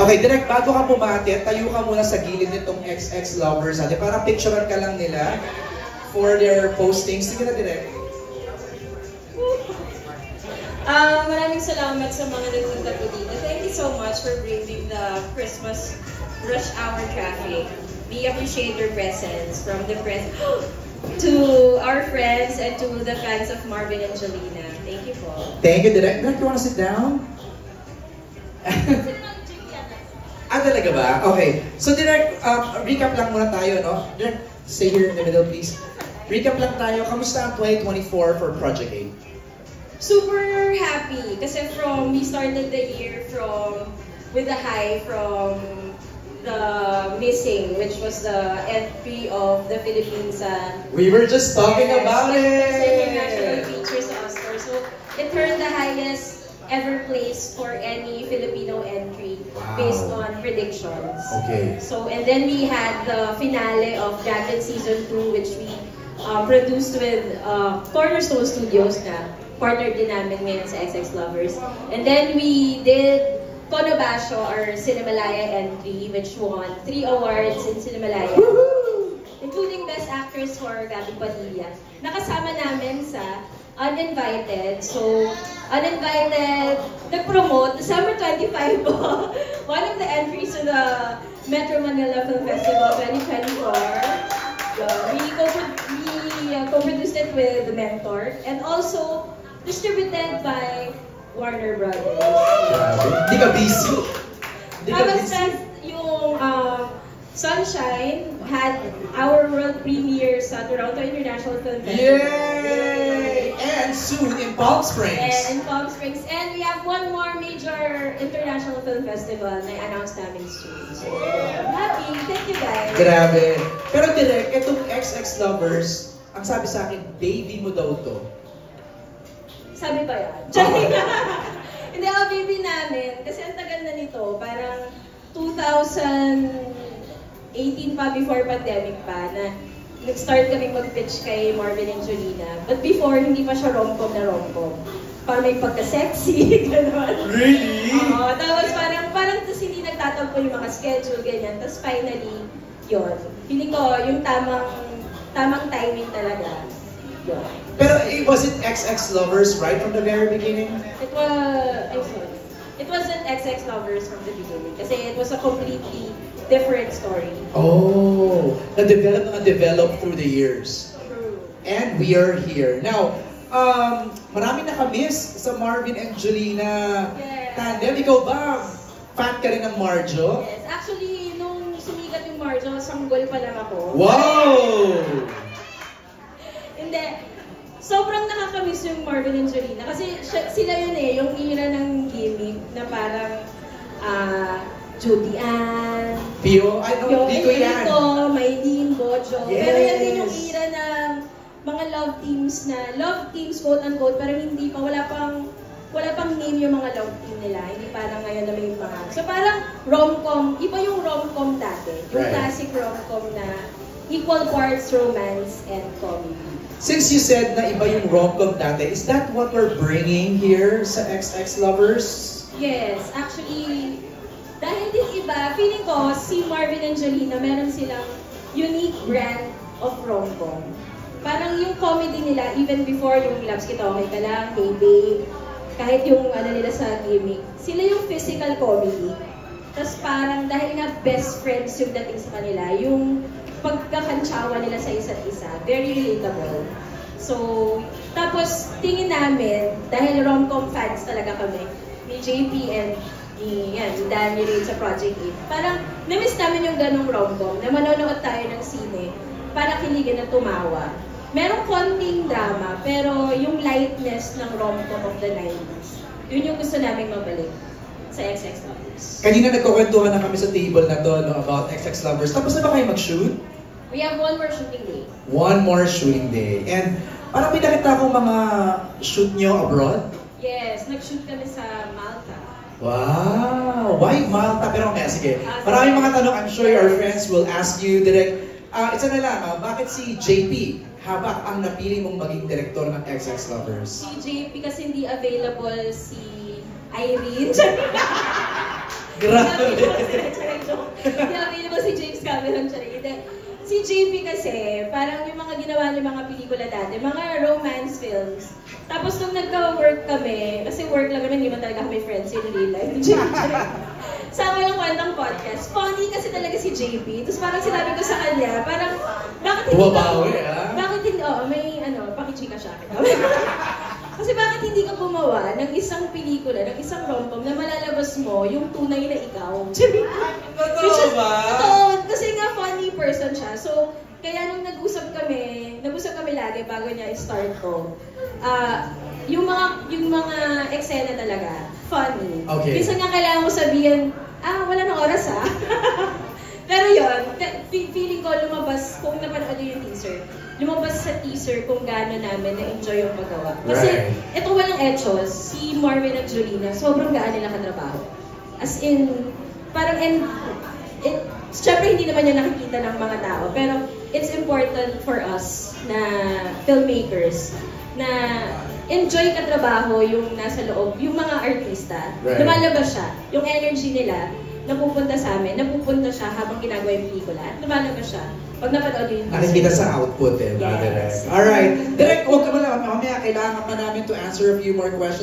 Okay, direct, bago ka bumati, tayo ka muna sa gilid nitong XX lovers natin. Para picturean ka lang nila for their postings. Sige na, direct. Maraming salamat sa mga nagpunta po dito. Thank you so much for bringing the Christmas rush hour traffic. We appreciate your presence from the press to our friends and to the fans of Marvin and Jolina. Thank you po. Thank you, direct. Direct, you wanna sit down? Talaga ba? Okay. So, direct, recap lang muna tayo, no? Direct, stay here in the middle, please. Recap lang tayo. Kamusta ang 2024 for Project 8? Super happy kasi we started the year with a high from the missing, which was the entry of the Philippines we were just talking about it! International Features Oscar. So, it turned the highest ever place for any Filipino entry based on predictions. Okay. So, and then we had the finale of Dragon Season 2, which we produced with Cornerstone Studios na partner din namin ngayon sa XX Lovers. And then we did Conobasio, our Cinemalaya entry, which won 3 awards in Cinemalaya, including Best Actress for Gabby Padilla. Nakasama namin sa Uninvited. So, Uninvited, nag-promote, December 25 po, one of the entries to the Metro Manila Film Festival 2024. We co-produced it with The Mentor and also distributed by Warner Brothers. Hindi ka busy. Tapos yung Sunshine had our world premiere sa Toronto International Film Festival. Yay! And soon in Palm Springs. And in Palm Springs. And we have one more major international film festival na i-announce namin soon. So, I'm happy. Thank you guys. Grabe. Pero direct, itong XX Lovers, ang sabi sa akin, baby mo daw to. Sabi ba yan? Hindi, baby namin. Kasi ang tagal na nito. Parang 2018 pa, before pandemic pa, na nag-start kami mag-pitch kay Marvin and Jolina. But before, hindi pa siya rom-com na rom-com. Parang may pagka-sexy, gano'n. Really? Oo, tapos parang tapos hindi nagtatampo yung mga schedule, ganyan. Tapos finally, yun. Feeling ko, yung tamang timing talaga. Yun. Pero was it XX Lovers right from the very beginning? It wasn't XX Lovers from the beginning. Kasi it was a completely different story. Oh, na-develop through the years. True. And we are here. Now, marami nakamiss sa Marvin and Jolina tandem. Ikaw ba, fan ka rin ng Marjo? Yes. Actually, nung sumigat yung Marjo, sanggol pa lang ako. Wow! Hindi. Sobrang nakakamiss yung Marvin and Jolina. Kasi sila yun yung era ng gimmick na parang Judy Ann, Pio? Ay, no, hindi ko yan. Maylene, Bojo. Yes. Pero yan din yung era ng mga love teams, quote-unquote, pero hindi pa, wala pang name yung mga love team nila. Hindi parang ngayon na may pangalan. So parang rom-com, iba yung rom-com dati. Yung classic rom-com na equal parts romance and comedy. Since you said na iba yung rom-com dati, is that what we're bringing here sa XX Lovers? Yes, actually, dahil din iba, feeling ko, si Marvin and Jolina, meron silang unique brand of rom-com. Parang yung comedy nila, even before yung Loves Kita Okay Ka Lang, Hey Babe, kahit yung nila sa gimmick, sila yung physical comedy. Tapos parang dahil nga best friends yung dating sa kanila, yung pagkakantsawa nila sa isa't isa, very relatable. So, tapos tingin namin, dahil rom-com fans talaga kami, ni JP and ni Danny Reid sa Project 8, parang na-miss namin yung ganong rom-com, na manonood tayo ng sine, para kiligin at tumawa. Merong konting drama, pero yung lightness ng rom-com of the 90s, yun yung gusto namin mabalik sa XX Lovers. Kanina nagkukwentuhan na kami sa table na to about XX Lovers. Tapos na ba kayo mag-shoot? We have one more shooting day. One more shooting day. And parang may nakita akong mga shoot nyo abroad? Yes, nag-shoot kami sa Malta. Wow! Why Malta? Pero mamaya, sige. Maraming mga tanong, I'm sure our friends will ask you direct. Isa na lang, bakit si JP habak ang napili mong maging direktor ng XX Lovers? Si JP kasi hindi available si Irene. Grabe. Hindi available si James Cameron. Si JP kasi, parang yung mga ginawa niya mga pelikula dati, mga romance films. Tapos nung nagka-work kami, kasi work lang kami, hindi man talaga kami friends in real life. Sama yung kwentang podcast. Funny kasi talaga si JP. Tapos parang sinabi ko sa kanya, parang, bakit hindi bakit hindi, may pakichika siya. Kasi bakit hindi ka gumawa ng isang pelikula, ng isang rom-com na malalabas mo yung tunay na ikaw? Totoo ba? Totoo, kasi nga funny person siya. So, kaya nung nag-usap kami lagi bago niya i-start ko, yung mga eksena talaga, funny. Okay. Minsan nga kailangan mo sabihin, wala nang oras Pero yun, feeling ko lumabas, kung napanood yung teaser, lumabas sa teaser kung gaano namin na-enjoy yung paggawa. Kasi ito walang etchos, si Marvin at Jolina, sobrang gaan nila katrabaho. As in, parang, syempre hindi naman yan nakikita ng mga tao, pero it's important for us na filmmakers na enjoy katrabaho yung nasa loob, yung mga artista. Lumalabas siya, yung energy nila, napupunta sa amin, napupunta siya habang ginagawa yung pelikula at lumalabas siya pag napanood yung teaser. Nakikita sa output Direk. Alright. Direk, huwag ka mamaya, kailangan pa namin to answer a few more questions.